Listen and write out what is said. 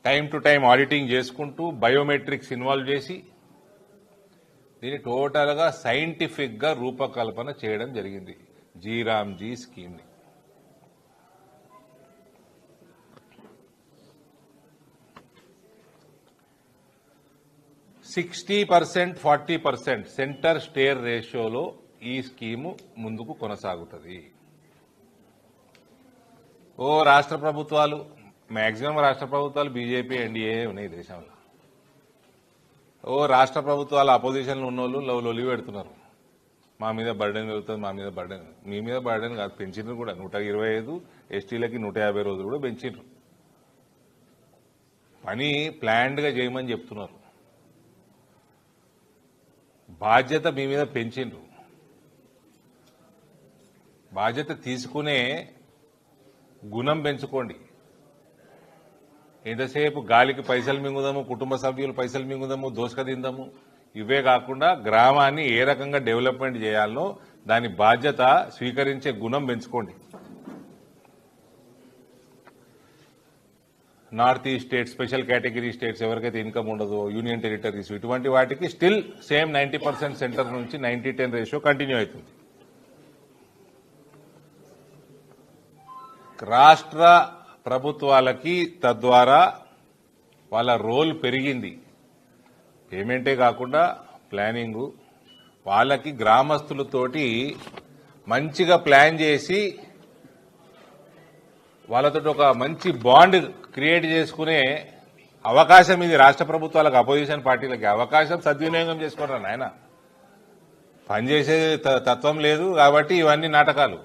Time to time auditing చేసుకుంటూ biometrics involve చేసి దీన్ని టోటల్గా సైంటిఫిక్గా రూపకల్పన చేయడం జరిగింది జీరామ్జీ స్కీమ్ని. 60% 40% సెంటర్ స్టేర్ రేషియోలో ఈ స్కీము ముందుకు కొనసాగుతుంది. రాష్ట్ర ప్రభుత్వాలు మాక్సిమం రాష్ట్ర ప్రభుత్వాలు బీజేపీ ఎన్డీఏ ఉన్నాయి దేశంలో. రాష్ట్ర ప్రభుత్వాల అపోజిషన్లో ఉన్న వాళ్ళు లొలి పెడుతున్నారు. మా మీద బర్డెన్ పెరుగుతుంది, మా మీద బర్డెన్. మీ మీద బర్డెన్ కాదు, పెంచినారు కూడా. 125 ఎస్టీలకి 150 రోజులు కూడా పెంచినారు. పని ప్లాన్డ్గా చేయమని చెప్తున్నారు. బాధ్యత మీ మీద పెంచిండ్రు. బాధ్యత తీసుకునే గుణం పెంచుకోండి. ఎంతసేపు గాలికి పైసలు మింగుదాము, కుటుంబ సభ్యులు పైసలు మింగుదాము, దోసుక తిందాము, ఇవే కాకుండా గ్రామాన్ని ఏ రకంగా డెవలప్మెంట్ చేయాలనో దాని బాధ్యత స్వీకరించే గుణం పెంచుకోండి. North east states, special category states ఎవరికైతే ఇన్కమ్ ఉండదో, యూనియన్ టెరిటరీస్, ఇటువంటి వాటికి స్టిల్ సేమ్ 90% సెంటర్ నుంచి 90-10 రేషియో కంటిన్యూ అవుతుంది. రాష్ట్ర ప్రభుత్వాలకి తద్వారా వాళ్ళ రోల్ పెరిగింది. పేమెంటే కాకుండా ప్లానింగు, వాళ్ళకి గ్రామస్తులతోటి మంచిగా ప్లాన్ చేసి వాళ్ళతో ఒక మంచి బాండ్ క్రియేట్ చేసుకునే అవకాశం ఇది రాష్ట్ర ప్రభుత్వాలకు, అపోజిషన్ పార్టీలకి. అవకాశం సద్వినియోగం చేసుకున్నారు నాయన. పనిచేసే తత్వం లేదు కాబట్టి ఇవన్నీ నాటకాలు.